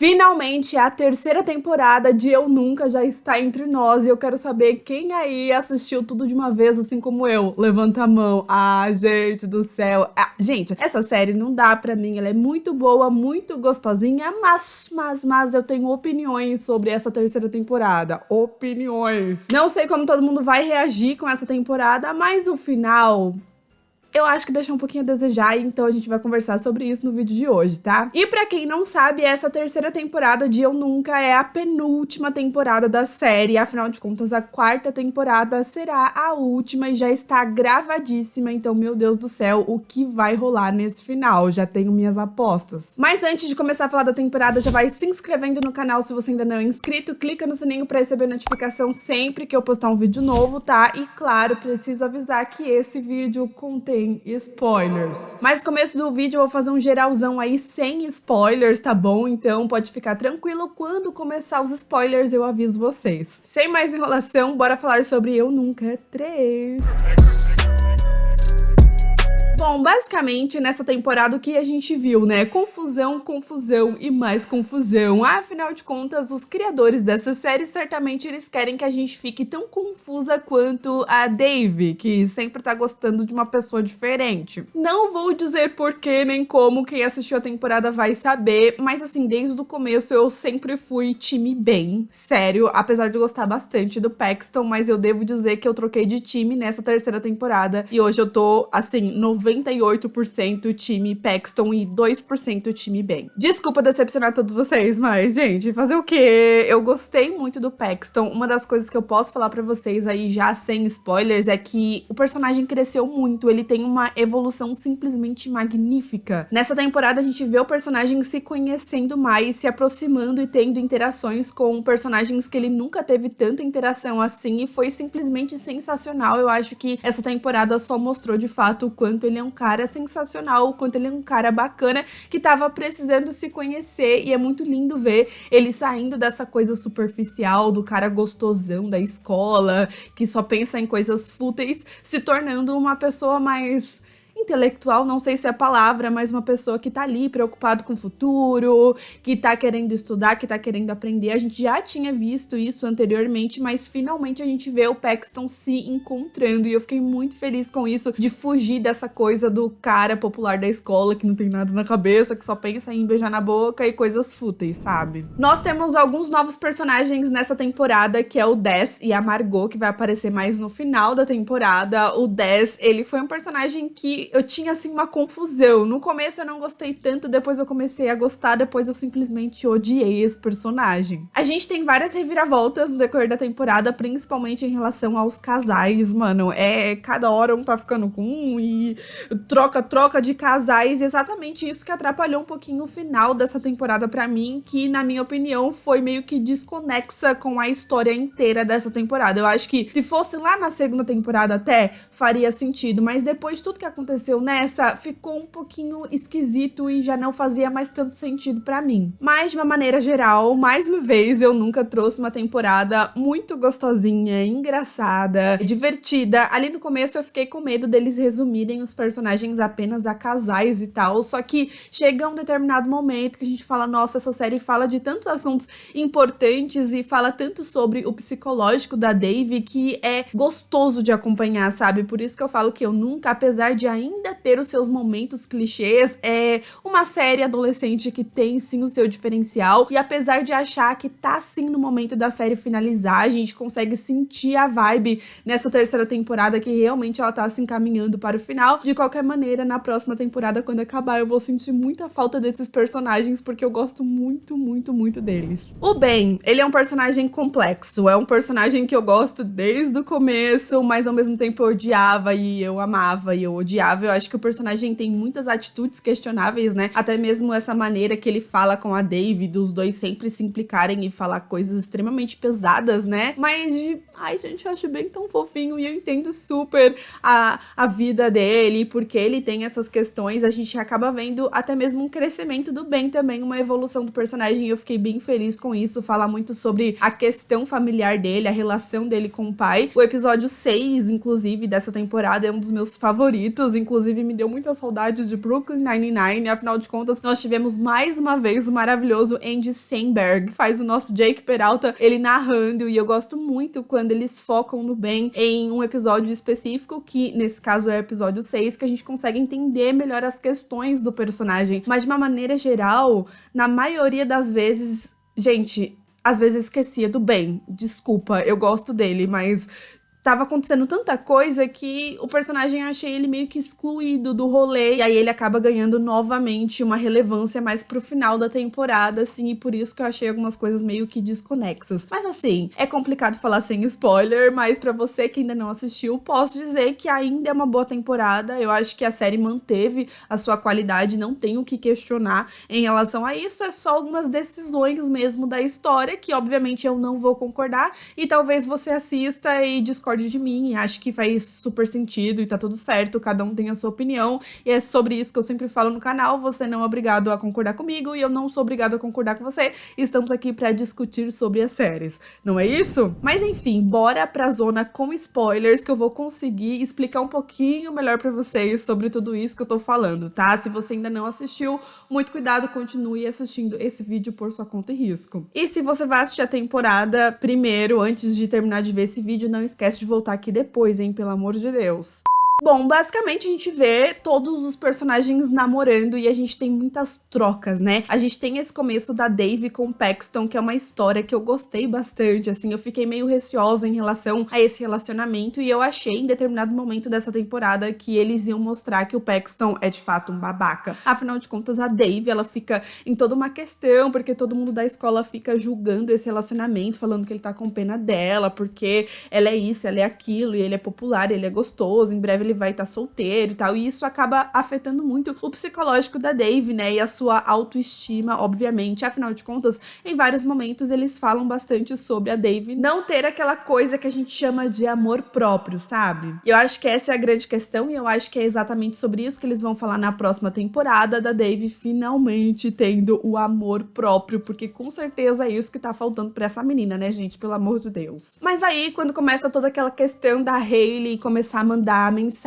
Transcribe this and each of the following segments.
Finalmente, a terceira temporada de Eu Nunca já está entre nós e eu quero saber quem aí assistiu tudo de uma vez, assim como eu. Levanta a mão. Ah, gente do céu. Ah, gente, essa série não dá pra mim, ela é muito boa, muito gostosinha, mas eu tenho opiniões sobre essa terceira temporada. Opiniões. Não sei como todo mundo vai reagir com essa temporada, mas o final... eu acho que deixa um pouquinho a desejar, então a gente vai conversar sobre isso no vídeo de hoje, tá? E pra quem não sabe, essa terceira temporada de Eu Nunca é a penúltima temporada da série, afinal de contas, a quarta temporada será a última e já está gravadíssima, então, meu Deus do céu, o que vai rolar nesse final? Já tenho minhas apostas. Mas antes de começar a falar da temporada, já vai se inscrevendo no canal se você ainda não é inscrito, clica no sininho pra receber notificação sempre que eu postar um vídeo novo, tá? E claro, preciso avisar que esse vídeo contém spoilers. Mas no começo do vídeo eu vou fazer um geralzão aí sem spoilers, tá bom? Então pode ficar tranquilo, quando começar os spoilers eu aviso vocês. Sem mais enrolação, bora falar sobre Eu Nunca 3. Bom, basicamente, nessa temporada, o que a gente viu, né? Confusão, confusão e mais confusão. Afinal de contas, os criadores dessa série, certamente, eles querem que a gente fique tão confusa quanto a Dave, que sempre tá gostando de uma pessoa diferente. Não vou dizer porquê nem como, quem assistiu a temporada vai saber, mas assim, desde o começo eu sempre fui time Ben. Sério, apesar de gostar bastante do Paxton, mas eu devo dizer que eu troquei de time nessa terceira temporada e hoje eu tô, assim, 98% time Paxton e 2% time Ben. Desculpa decepcionar todos vocês, mas, gente, fazer o quê? Eu gostei muito do Paxton. Uma das coisas que eu posso falar pra vocês aí, já sem spoilers, é que o personagem cresceu muito. Ele tem uma evolução simplesmente magnífica. Nessa temporada, a gente vê o personagem se conhecendo mais, se aproximando e tendo interações com personagens que ele nunca teve tanta interação assim, e foi simplesmente sensacional. Eu acho que essa temporada só mostrou, de fato, o quanto ele é um cara sensacional, o quanto ele é um cara bacana, que tava precisando se conhecer, e é muito lindo ver ele saindo dessa coisa superficial, do cara gostosão da escola, que só pensa em coisas fúteis, se tornando uma pessoa mais... intelectual, não sei se é a palavra, mas uma pessoa que tá ali preocupado com o futuro, que tá querendo estudar, que tá querendo aprender. A gente já tinha visto isso anteriormente, mas finalmente a gente vê o Paxton se encontrando e eu fiquei muito feliz com isso, de fugir dessa coisa do cara popular da escola que não tem nada na cabeça, que só pensa em beijar na boca e coisas fúteis, sabe? Nós temos alguns novos personagens nessa temporada, que é o Des e a Margot, que vai aparecer mais no final da temporada. O Des, ele foi um personagem que eu tinha, assim, uma confusão. No começo eu não gostei tanto, depois eu comecei a gostar, depois eu simplesmente odiei esse personagem. A gente tem várias reviravoltas no decorrer da temporada, principalmente em relação aos casais, mano. Cada hora um tá ficando com um e troca de casais, e exatamente isso que atrapalhou um pouquinho o final dessa temporada pra mim, que, na minha opinião, foi meio que desconexa com a história inteira dessa temporada. Eu acho que se fosse lá na segunda temporada até, faria sentido, mas depois de tudo que aconteceu nessa, ficou um pouquinho esquisito e já não fazia mais tanto sentido pra mim. Mas, de uma maneira geral, mais uma vez, Eu Nunca trouxe uma temporada muito gostosinha, engraçada, divertida. Ali no começo eu fiquei com medo deles resumirem os personagens apenas a casais e tal, só que chega um determinado momento que a gente fala, nossa, essa série fala de tantos assuntos importantes e fala tanto sobre o psicológico da Dave que é gostoso de acompanhar, sabe? Por isso que eu falo que Eu Nunca, apesar de ainda ter os seus momentos clichês, é uma série adolescente que tem sim o seu diferencial, e apesar de achar que tá sim no momento da série finalizar, a gente consegue sentir a vibe nessa terceira temporada, que realmente ela tá se encaminhando para o final. De qualquer maneira, na próxima temporada, quando acabar, eu vou sentir muita falta desses personagens, porque eu gosto muito, muito, muito deles. O Ben, ele é um personagem complexo, é um personagem que eu gosto desde o começo, mas ao mesmo tempo eu odiava e eu amava e eu odiava. Eu acho que o personagem tem muitas atitudes questionáveis, né? Até mesmo essa maneira que ele fala com a Dave, dos dois sempre se implicarem e falar coisas extremamente pesadas, né? Mas ai, gente, eu acho bem tão fofinho e eu entendo super a vida dele, porque ele tem essas questões. A gente acaba vendo até mesmo um crescimento do Ben também, uma evolução do personagem, e eu fiquei bem feliz com isso. Fala muito sobre a questão familiar dele, a relação dele com o pai. O episódio 6, inclusive, dessa temporada é um dos meus favoritos, inclusive me deu muita saudade de Brooklyn Nine-Nine. Afinal de contas, nós tivemos mais uma vez o maravilhoso Andy Samberg, que faz o nosso Jake Peralta, ele narrando, e eu gosto muito quando eles focam no Ben em um episódio específico, que nesse caso é o episódio 6, que a gente consegue entender melhor as questões do personagem, mas de uma maneira geral, na maioria das vezes, gente, às vezes eu esquecia do Ben, desculpa, eu gosto dele, mas tava acontecendo tanta coisa que o personagem, eu achei ele meio que excluído do rolê, e aí ele acaba ganhando novamente uma relevância mais pro final da temporada, assim, e por isso que eu achei algumas coisas meio que desconexas. Mas assim, é complicado falar sem spoiler, mas pra você que ainda não assistiu, posso dizer que ainda é uma boa temporada. Eu acho que a série manteve a sua qualidade, não tenho o que questionar em relação a isso, é só algumas decisões mesmo da história, que obviamente eu não vou concordar, e talvez você assista e discorde de mim, e acho que faz super sentido e tá tudo certo, cada um tem a sua opinião, e é sobre isso que eu sempre falo no canal, você não é obrigado a concordar comigo, e eu não sou obrigado a concordar com você, estamos aqui pra discutir sobre as séries, não é isso? Mas enfim, bora pra zona com spoilers, que eu vou conseguir explicar um pouquinho melhor pra vocês sobre tudo isso que eu tô falando, tá? Se você ainda não assistiu, muito cuidado, continue assistindo esse vídeo por sua conta e risco. E se você vai assistir a temporada primeiro, antes de terminar de ver esse vídeo, não esquece de voltar aqui depois, hein? Pelo amor de Deus. Bom, basicamente a gente vê todos os personagens namorando e a gente tem muitas trocas, né? A gente tem esse começo da Dave com o Paxton, que é uma história que eu gostei bastante, assim, eu fiquei meio receosa em relação a esse relacionamento, e eu achei em determinado momento dessa temporada que eles iam mostrar que o Paxton é de fato um babaca. Afinal de contas, a Dave, ela fica em toda uma questão, porque todo mundo da escola fica julgando esse relacionamento, falando que ele tá com pena dela, porque ela é isso, ela é aquilo, e ele é popular, ele é gostoso, em breve ele vai estar solteiro e tal, e isso acaba afetando muito o psicológico da Dave, né, e a sua autoestima, obviamente. Afinal de contas, em vários momentos eles falam bastante sobre a Dave não ter aquela coisa que a gente chama de amor próprio, sabe? E eu acho que essa é a grande questão, e eu acho que é exatamente sobre isso que eles vão falar na próxima temporada, da Dave finalmente tendo o amor próprio, porque com certeza é isso que tá faltando pra essa menina, né, gente? Pelo amor de Deus. Mas aí, quando começa toda aquela questão da Hailey começar a mandar mensagens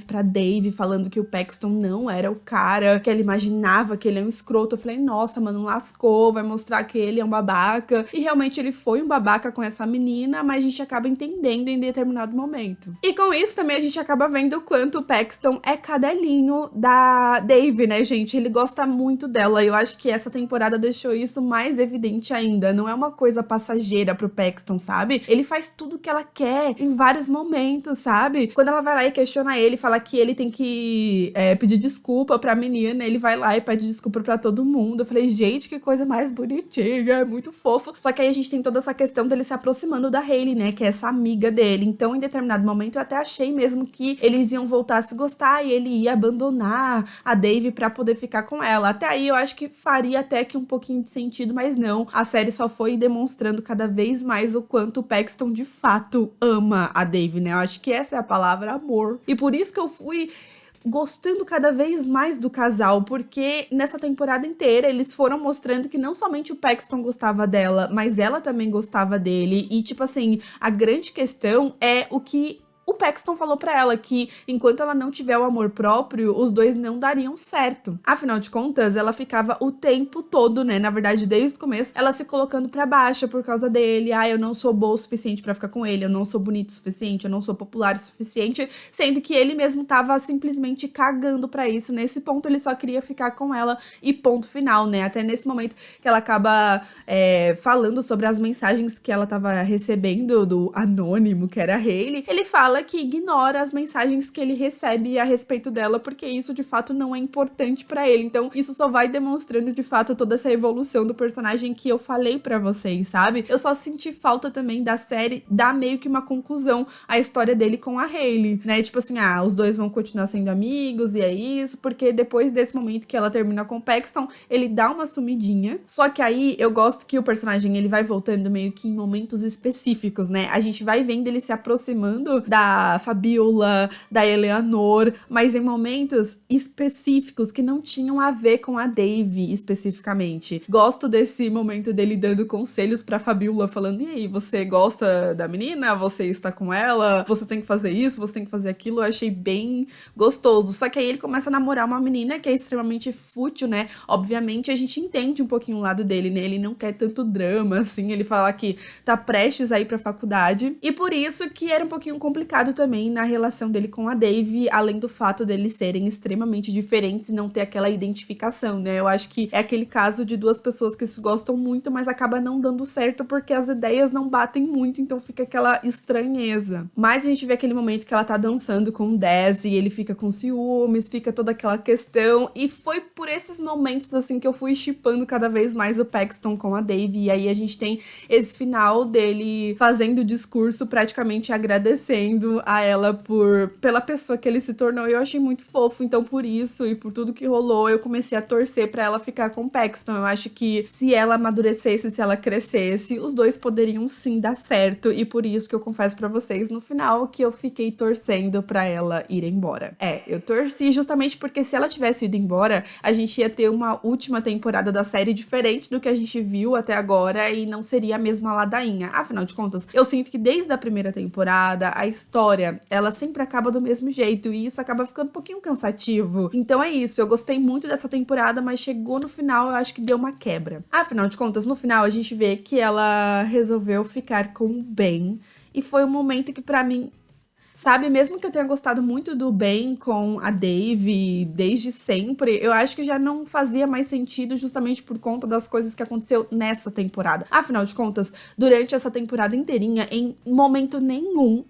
pra Dave falando que o Paxton não era o cara, que ela imaginava que ele é um escroto, eu falei, nossa, mano, lascou, vai mostrar que ele é um babaca. E realmente ele foi um babaca com essa menina, mas a gente acaba entendendo em determinado momento. E com isso também a gente acaba vendo o quanto o Paxton é cadelinho da Dave, né, gente? Ele gosta muito dela, e eu acho que essa temporada deixou isso mais evidente ainda. Não é uma coisa passageira pro Paxton, sabe? Ele faz tudo que ela quer em vários momentos, sabe? Quando ela vai lá e questiona ele, fala que ele tem que pedir desculpa pra menina, ele vai lá e pede desculpa pra todo mundo. Eu falei, gente, que coisa mais bonitinha, é muito fofo. Só que aí a gente tem toda essa questão dele se aproximando da Hailey, né, que é essa amiga dele. Então, em determinado momento, eu até achei mesmo que eles iam voltar a se gostar e ele ia abandonar a Dave pra poder ficar com ela. Até aí, eu acho que faria até que um pouquinho de sentido, mas não. A série só foi demonstrando cada vez mais o quanto o Paxton, de fato, ama a Dave, né? Eu acho que essa é a palavra, amor. E por isso que eu fui gostando cada vez mais do casal, porque nessa temporada inteira eles foram mostrando que não somente o Paxton gostava dela, mas ela também gostava dele, e tipo assim, a grande questão é o que o Paxton falou pra ela, que enquanto ela não tiver o amor próprio, os dois não dariam certo. Afinal de contas, ela ficava o tempo todo, né, na verdade desde o começo, ela se colocando pra baixo por causa dele. Ah, eu não sou boa o suficiente pra ficar com ele, eu não sou bonito o suficiente, eu não sou popular o suficiente, sendo que ele mesmo tava simplesmente cagando pra isso. Nesse ponto ele só queria ficar com ela e ponto final, né, até nesse momento que ela acaba falando sobre as mensagens que ela tava recebendo do anônimo, que era a Hailey. Ele fala que ignora as mensagens que ele recebe a respeito dela, porque isso de fato não é importante pra ele. Então isso só vai demonstrando de fato toda essa evolução do personagem que eu falei pra vocês, sabe? Eu só senti falta também da série dar meio que uma conclusão à história dele com a Hailey, né? Tipo assim, os dois vão continuar sendo amigos e é isso, porque depois desse momento que ela termina com o Paxton, ele dá uma sumidinha. Só que aí eu gosto que o personagem, ele vai voltando meio que em momentos específicos, né? A gente vai vendo ele se aproximando da da Fabiola, da Eleanor, mas em momentos específicos que não tinham a ver com a Dave especificamente. Gosto desse momento dele dando conselhos pra Fabiola, falando: e aí, você gosta da menina? Você está com ela? Você tem que fazer isso, você tem que fazer aquilo. Eu achei bem gostoso. Só que aí ele começa a namorar uma menina que é extremamente fútil, né? Obviamente a gente entende um pouquinho o lado dele, né? Ele não quer tanto drama, assim. Ele fala que tá prestes a ir pra faculdade. E por isso que era um pouquinho complicado também na relação dele com a Dave, além do fato deles serem extremamente diferentes e não ter aquela identificação, né? Eu acho que é aquele caso de duas pessoas que se gostam muito, mas acaba não dando certo porque as ideias não batem muito, então fica aquela estranheza. Mas a gente vê aquele momento que ela tá dançando com o Dez e ele fica com ciúmes, fica toda aquela questão, e foi por esses momentos, assim, que eu fui shippando cada vez mais o Paxton com a Dave, e aí a gente tem esse final dele fazendo o discurso, praticamente agradecendo a ela pela pessoa que ele se tornou, e eu achei muito fofo. Então por isso e por tudo que rolou, eu comecei a torcer pra ela ficar com o Paxton. Eu acho que se ela amadurecesse, se ela crescesse, os dois poderiam sim dar certo, e por isso que eu confesso pra vocês no final que eu fiquei torcendo pra ela ir embora. Eu torci justamente porque se ela tivesse ido embora, a gente ia ter uma última temporada da série diferente do que a gente viu até agora e não seria a mesma ladainha. Afinal de contas, eu sinto que desde a primeira temporada, a história, ela sempre acaba do mesmo jeito e isso acaba ficando um pouquinho cansativo. Então é isso, eu gostei muito dessa temporada, mas chegou no final, eu acho que deu uma quebra. Afinal de contas, no final a gente vê que ela resolveu ficar com o Ben e foi um momento que pra mim, sabe, mesmo que eu tenha gostado muito do Ben com a Dave desde sempre, eu acho que já não fazia mais sentido justamente por conta das coisas que aconteceu nessa temporada. Afinal de contas, durante essa temporada inteirinha, em momento nenhum,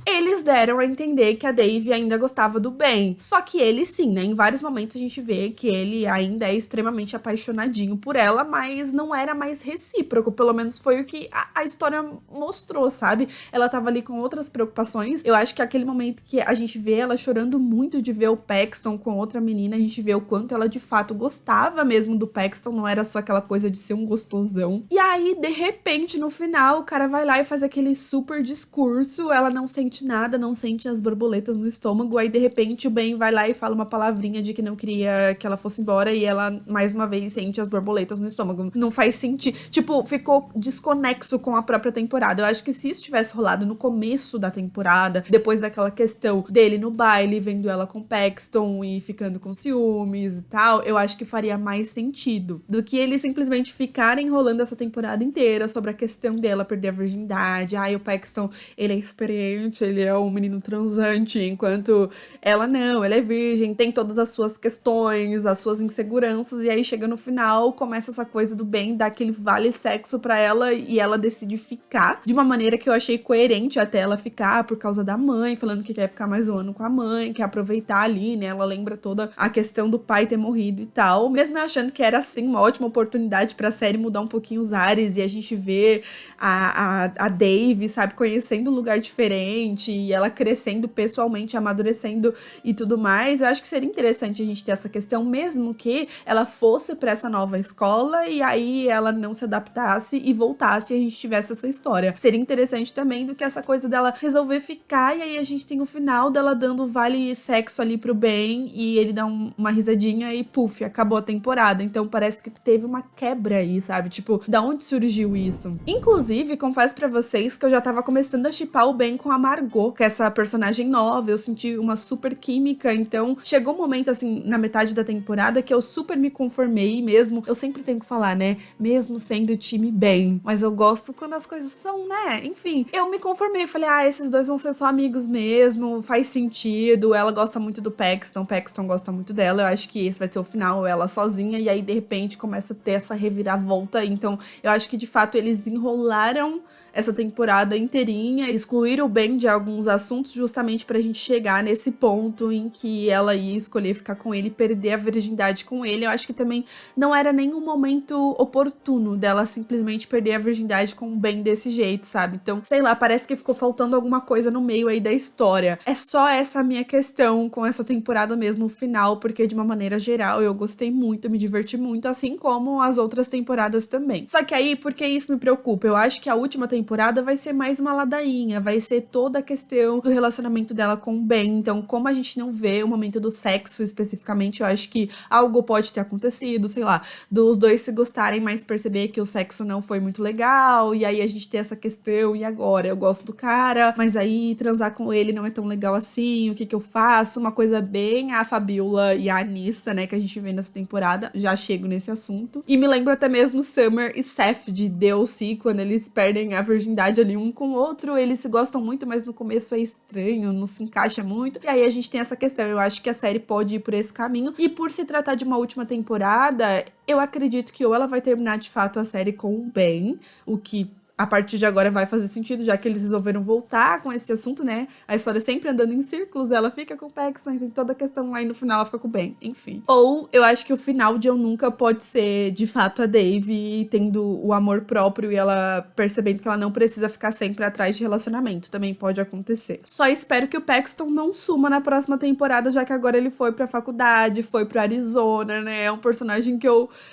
eles deram a entender que a Dave ainda gostava do Ben. Só que ele sim, né? Em vários momentos a gente vê que ele ainda é extremamente apaixonadinho por ela, mas não era mais recíproco. Pelo menos foi o que a história mostrou, sabe? Ela tava ali com outras preocupações. Eu acho que aquele momento que a gente vê ela chorando muito de ver o Paxton com outra menina, a gente vê o quanto ela de fato gostava mesmo do Paxton, não era só aquela coisa de ser um gostosão. E aí, de repente, no final, o cara vai lá e faz aquele super discurso. Ela não sente nada, não sente as borboletas no estômago, aí de repente o Ben vai lá e fala uma palavrinha de que não queria que ela fosse embora e ela mais uma vez sente as borboletas no estômago. Não faz sentido, tipo, ficou desconexo com a própria temporada. Eu acho que se isso tivesse rolado no começo da temporada, depois daquela questão dele no baile, vendo ela com Paxton e ficando com ciúmes e tal, eu acho que faria mais sentido do que eles simplesmente ficarem enrolando essa temporada inteira sobre a questão dela perder a virgindade. Ai, o Paxton, ele é experiente, ele é um menino transante, enquanto ela não, ela é virgem, tem todas as suas questões, as suas inseguranças, e aí chega no final, começa essa coisa do Ben, dá aquele vale sexo pra ela, e ela decide ficar, de uma maneira que eu achei coerente até ela ficar, por causa da mãe, falando que quer ficar mais um ano com a mãe, quer aproveitar ali, né, ela lembra toda a questão do pai ter morrido e tal, mesmo eu achando que era, assim, uma ótima oportunidade pra série mudar um pouquinho os ares, e a gente ver a Dave, sabe, conhecendo um lugar diferente e ela crescendo pessoalmente, amadurecendo e tudo mais. Eu acho que seria interessante a gente ter essa questão, mesmo que ela fosse pra essa nova escola e aí ela não se adaptasse e voltasse e a gente tivesse essa história. Seria interessante também do que essa coisa dela resolver ficar e aí a gente tem o final dela dando vale sexo ali pro Ben e ele dá uma risadinha e puf, acabou a temporada. Então parece que teve uma quebra aí, sabe? Tipo, da onde surgiu isso? Inclusive, confesso pra vocês que eu já tava começando a shippar o Ben com a Margot, que é essa personagem nova, eu senti uma super química, então chegou um momento, assim, na metade da temporada que eu super me conformei mesmo, eu sempre tenho que falar, né, mesmo sendo o time Ben, mas eu gosto quando as coisas são, né, enfim, eu me conformei, falei, esses dois vão ser só amigos mesmo, faz sentido, ela gosta muito do Paxton gosta muito dela, eu acho que esse vai ser o final, ela sozinha, e aí de repente começa a ter essa reviravolta, então eu acho que de fato eles enrolaram essa temporada inteirinha né, excluir o Ben de alguns assuntos justamente pra gente chegar nesse ponto em que ela ia escolher ficar com ele e perder a virgindade com ele. Eu acho que também não era nenhum momento oportuno dela simplesmente perder a virgindade com o Ben desse jeito, sabe? Então, sei lá, parece que ficou faltando alguma coisa no meio aí da história. É só essa minha questão com essa temporada mesmo, o final, porque de uma maneira geral eu gostei muito, me diverti muito, assim como as outras temporadas também. Só que aí, por que isso me preocupa? Eu acho que a última temporada vai ser mais uma ladainha, vai ser toda a questão do relacionamento dela com o Ben. Então, como a gente não vê o momento do sexo especificamente, eu acho que algo pode ter acontecido, sei lá, dos dois se gostarem, mas perceber que o sexo não foi muito legal, e aí a gente tem essa questão, e agora? Eu gosto do cara, mas aí transar com ele não é tão legal assim, o que que eu faço? Uma coisa bem a Fabiola e a Anissa, né, que a gente vê nessa temporada, já chego nesse assunto. E me lembro até mesmo Summer e Seth de DLC, quando eles perdem a virgindade ali um com o outro, eles se gostam muito, mas no começo é estranho, não se encaixa muito. E aí a gente tem essa questão, eu acho que a série pode ir por esse caminho, e por se tratar de uma última temporada, eu acredito que ou ela vai terminar de fato a série com o Ben, o que a partir de agora vai fazer sentido, já que eles resolveram voltar com esse assunto, né? A história sempre andando em círculos, ela fica com o Paxton, tem toda a questão lá e no final ela fica com o Ben, enfim. Ou eu acho que o final de Eu Nunca pode ser, de fato, a Dave tendo o amor próprio e ela percebendo que ela não precisa ficar sempre atrás de relacionamento, também pode acontecer. Só espero que o Paxton não suma na próxima temporada, já que agora ele foi pra faculdade, foi pro Arizona, né? É um personagem que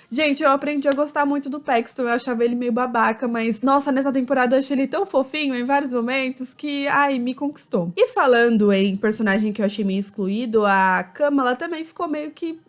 Gente, eu aprendi a gostar muito do Paxton, eu achava ele meio babaca, mas, nossa, nessa temporada eu achei ele tão fofinho em vários momentos que, ai, me conquistou. E falando em personagem que eu achei meio excluído, a Kamala também ficou meio que...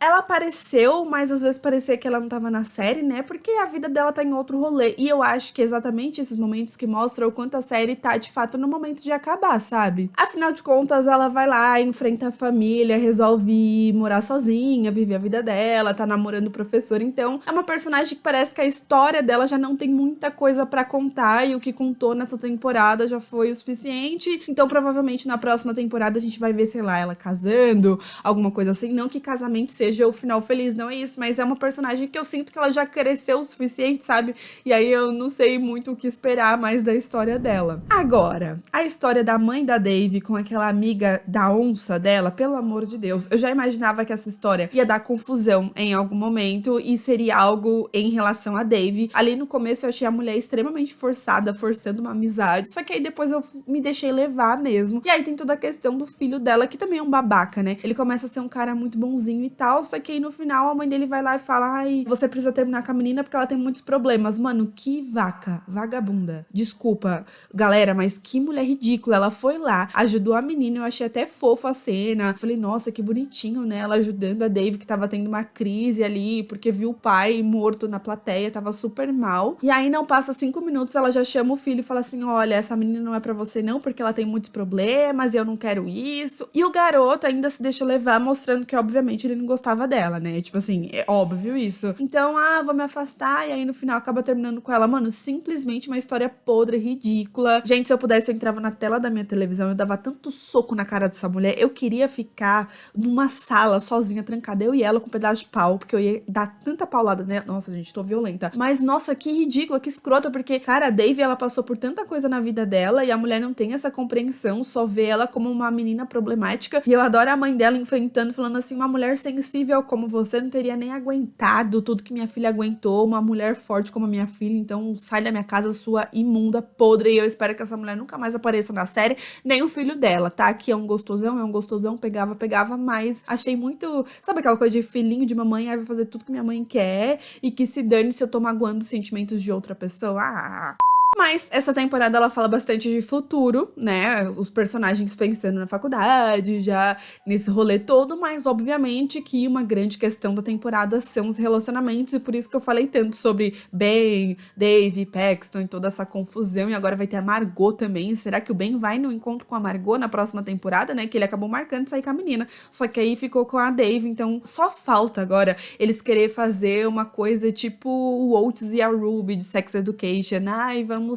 Ela apareceu, mas às vezes parecia que ela não tava na série, né? Porque a vida dela tá em outro rolê. E eu acho que é exatamente esses momentos que mostram o quanto a série tá, de fato, no momento de acabar, sabe? Afinal de contas, ela vai lá, enfrenta a família, resolve morar sozinha, viver a vida dela, tá namorando o professor. Então, é uma personagem que parece que a história dela já não tem muita coisa pra contar. E o que contou nessa temporada já foi o suficiente. Então, provavelmente, na próxima temporada, a gente vai ver, sei lá, ela casando, alguma coisa assim. Não que casamento seja o final feliz, não é isso, mas é uma personagem que eu sinto que ela já cresceu o suficiente, sabe? E aí eu não sei muito o que esperar mais da história dela. Agora, a história da mãe da Dave com aquela amiga da onça dela, pelo amor de Deus, eu já imaginava que essa história ia dar confusão em algum momento e seria algo em relação a Dave. Ali no começo eu achei a mulher extremamente forçada, forçando uma amizade, só que aí depois eu me deixei levar mesmo. E aí tem toda a questão do filho dela, que também é um babaca, né? Ele começa a ser um cara muito bonzinho e tal, só que aí no final a mãe dele vai lá e fala: ai, você precisa terminar com a menina porque ela tem muitos problemas. Mano, que vaca, vagabunda. Desculpa, galera, mas que mulher ridícula. Ela foi lá, ajudou a menina, eu achei até fofa a cena. Falei, nossa, que bonitinho, né? Ela ajudando a Dave, que tava tendo uma crise ali, porque viu o pai morto na plateia, tava super mal. E aí não passa 5 minutos, ela já chama o filho e fala assim: olha, essa menina não é pra você não, porque ela tem muitos problemas e eu não quero isso. E o garoto ainda se deixa levar, mostrando que obviamente ele não gostava dela, né? Tipo assim, é óbvio isso. Então, vou me afastar, e aí no final acaba terminando com ela. Mano, simplesmente uma história podre, ridícula. Gente, se eu pudesse, eu entrava na tela da minha televisão, eu dava tanto soco na cara dessa mulher. Eu queria ficar numa sala sozinha, trancada, eu e ela, com um pedaço de pau, porque eu ia dar tanta paulada nela. Nossa, gente, tô violenta. Mas, nossa, que ridícula, que escrota, porque, cara, a Dave, ela passou por tanta coisa na vida dela, e a mulher não tem essa compreensão, só vê ela como uma menina problemática. E eu adoro a mãe dela enfrentando, falando assim, uma mulher sensível como você não teria nem aguentado tudo que minha filha aguentou, uma mulher forte como a minha filha, então sai da minha casa, sua imunda, podre, e eu espero que essa mulher nunca mais apareça na série, nem o filho dela, tá? Que é um gostosão, pegava, mas achei muito, sabe aquela coisa de filhinho de mamãe, aí vai fazer tudo que minha mãe quer, e que se dane se eu tô magoando os sentimentos de outra pessoa. Mas essa temporada ela fala bastante de futuro, né? Os personagens pensando na faculdade, já nesse rolê todo, mas obviamente que uma grande questão da temporada são os relacionamentos, e por isso que eu falei tanto sobre Ben, Dave, Paxton e toda essa confusão, e agora vai ter a Margot também. Será que o Ben vai no encontro com a Margot na próxima temporada, né? Que ele acabou marcando sair com a menina, só que aí ficou com a Dave, então só falta agora eles querer fazer uma coisa tipo o Oates e a Ruby de Sex Education. Ai, vamos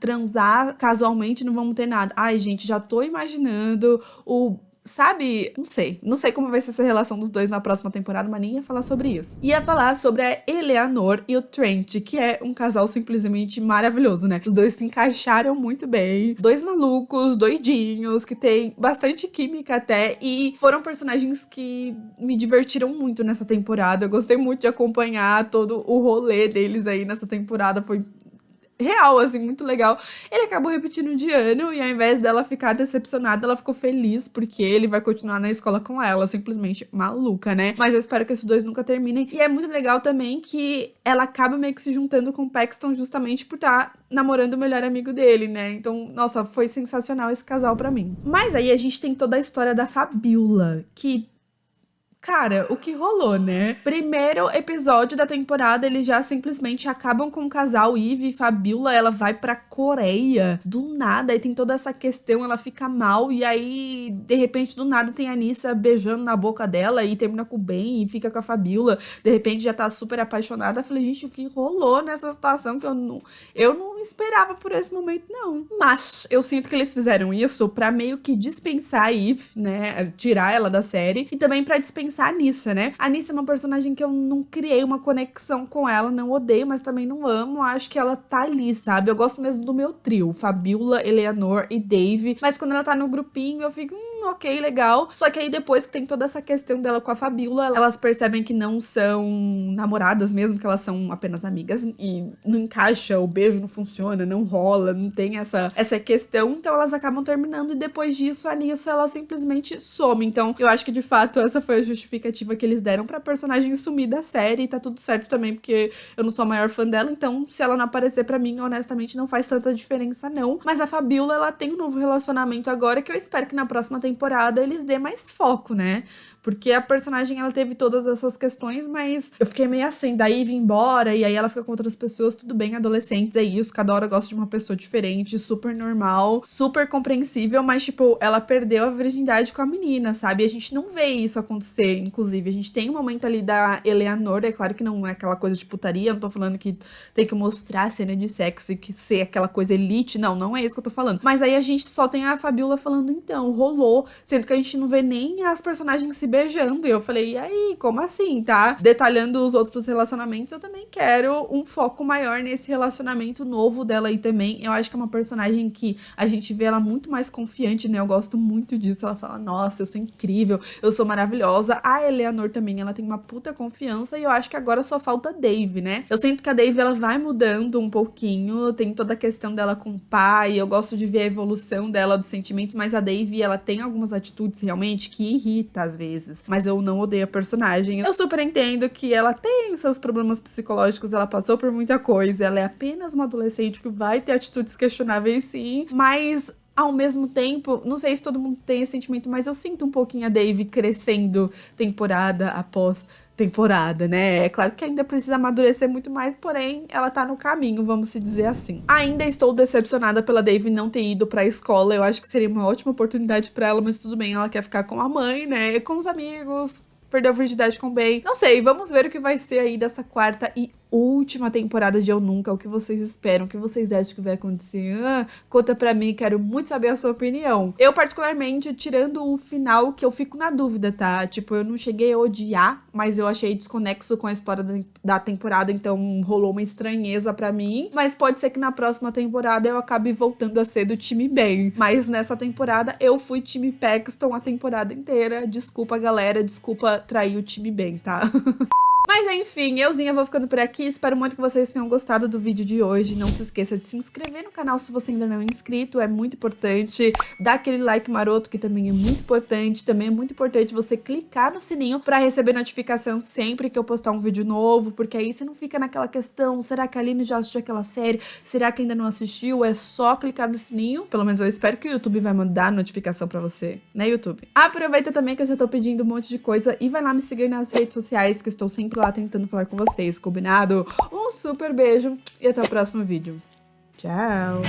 transar casualmente, não vamos ter nada. Ai, gente, já tô imaginando o sabe, não sei como vai ser essa relação dos dois na próxima temporada, mas nem ia falar sobre isso. Ia falar sobre a Eleanor e o Trent, que é um casal simplesmente maravilhoso, né? Os dois se encaixaram muito bem, dois malucos, doidinhos, que tem bastante química até, e foram personagens que me divertiram muito nessa temporada. Eu gostei muito de acompanhar todo o rolê deles aí nessa temporada, foi real, assim, muito legal. Ele acabou repetindo de ano e ao invés dela ficar decepcionada, ela ficou feliz porque ele vai continuar na escola com ela, simplesmente maluca, né? Mas eu espero que esses dois nunca terminem. E é muito legal também que ela acaba meio que se juntando com o Paxton justamente por estar namorando o melhor amigo dele, né? Então, nossa, foi sensacional esse casal pra mim. Mas aí a gente tem toda a história da Fabiola, que... cara, o que rolou, né? Primeiro episódio da temporada, eles já simplesmente acabam com o casal. Ivy e Fabiola, ela vai pra Coreia do nada, e tem toda essa questão, ela fica mal, e aí, de repente, do nada tem a Anissa beijando na boca dela, e termina com o Ben, e fica com a Fabiola, de repente já tá super apaixonada. Eu falei, gente, o que rolou nessa situação que eu não esperava por esse momento, não. Mas eu sinto que eles fizeram isso pra meio que dispensar a Eve, né, tirar ela da série, e também pra dispensar a Anissa, né? A Anissa é uma personagem que eu não criei uma conexão com ela, não odeio, mas também não amo. Acho que ela tá ali, sabe? Eu gosto mesmo do meu trio, Fabiola, Eleanor e Dave. Mas quando ela tá no grupinho, eu fico, ok, legal. Só que aí depois que tem toda essa questão dela com a Fabiola, elas percebem que não são namoradas mesmo, que elas são apenas amigas e não encaixa, o beijo não funciona, não rola, não tem essa questão. Então elas acabam terminando e depois disso a Anissa, ela simplesmente some. Então eu acho que de fato essa foi a justificativa que eles deram pra personagem sumir da série, e tá tudo certo também, porque eu não sou a maior fã dela, então se ela não aparecer pra mim, honestamente não faz tanta diferença não. Mas a Fabiola, ela tem um novo relacionamento agora, que eu espero que na próxima temporada eles dêem mais foco, né? Porque a personagem, ela teve todas essas questões, mas eu fiquei meio assim, daí vir embora, e aí ela fica com outras pessoas, tudo bem, adolescentes, é isso, cada hora gosta de uma pessoa diferente, super normal, super compreensível, mas, tipo, ela perdeu a virgindade com a menina, sabe? E a gente não vê isso acontecer, inclusive, a gente tem um momento ali da Eleanor, é claro que não é aquela coisa de putaria, não tô falando que tem que mostrar a cena de sexo e que ser aquela coisa elite, não é isso que eu tô falando. Mas aí a gente só tem a Fabiola falando, então, rolou, sendo que a gente não vê nem as personagens se beijando, e eu falei, e aí, como assim, tá? Detalhando os outros relacionamentos, eu também quero um foco maior nesse relacionamento novo dela aí também. Eu acho que é uma personagem que a gente vê ela muito mais confiante, né? Eu gosto muito disso, ela fala, nossa, eu sou incrível, eu sou maravilhosa. A Eleanor também, ela tem uma puta confiança, e eu acho que agora só falta a Dave, né? Eu sinto que a Dave, ela vai mudando um pouquinho, tem toda a questão dela com o pai, eu gosto de ver a evolução dela dos sentimentos, mas a Dave, ela tem algumas atitudes realmente que irrita às vezes. Mas eu não odeio a personagem. Eu super entendo que ela tem os seus problemas psicológicos, ela passou por muita coisa, ela é apenas uma adolescente que vai ter atitudes questionáveis, sim, mas ao mesmo tempo, não sei se todo mundo tem esse sentimento, mas eu sinto um pouquinho a Dave crescendo temporada após temporada, né? É claro que ainda precisa amadurecer muito mais, porém, ela tá no caminho, vamos se dizer assim. Ainda estou decepcionada pela Dave não ter ido pra escola, eu acho que seria uma ótima oportunidade pra ela, mas tudo bem, ela quer ficar com a mãe, né? Com os amigos, perdeu a virgindade com o Ben. Não sei, vamos ver o que vai ser aí dessa quarta e última temporada de Eu Nunca. O que vocês esperam? O que vocês acham que vai acontecer? Conta pra mim, quero muito saber a sua opinião. Eu, particularmente, tirando o final, que eu fico na dúvida, tá? Tipo, eu não cheguei a odiar, mas eu achei desconexo com a história da temporada, então rolou uma estranheza pra mim. Mas pode ser que na próxima temporada eu acabe voltando a ser do time Ben. Mas nessa temporada eu fui time Paxton a temporada inteira. Desculpa, galera, desculpa trair o time Ben, tá? Mas enfim, euzinha vou ficando por aqui, espero muito que vocês tenham gostado do vídeo de hoje, não se esqueça de se inscrever no canal se você ainda não é inscrito, é muito importante, dá aquele like maroto que também é muito importante, também é muito importante você clicar no sininho pra receber notificação sempre que eu postar um vídeo novo, porque aí você não fica naquela questão, será que a Aline já assistiu aquela série, será que ainda não assistiu, é só clicar no sininho, pelo menos eu espero que o YouTube vai mandar notificação pra você, né YouTube? Aproveita também que eu já tô pedindo um monte de coisa e vai lá me seguir nas redes sociais que estou sempre lá tentando falar com vocês, combinado? Um super beijo e até o próximo vídeo. Tchau!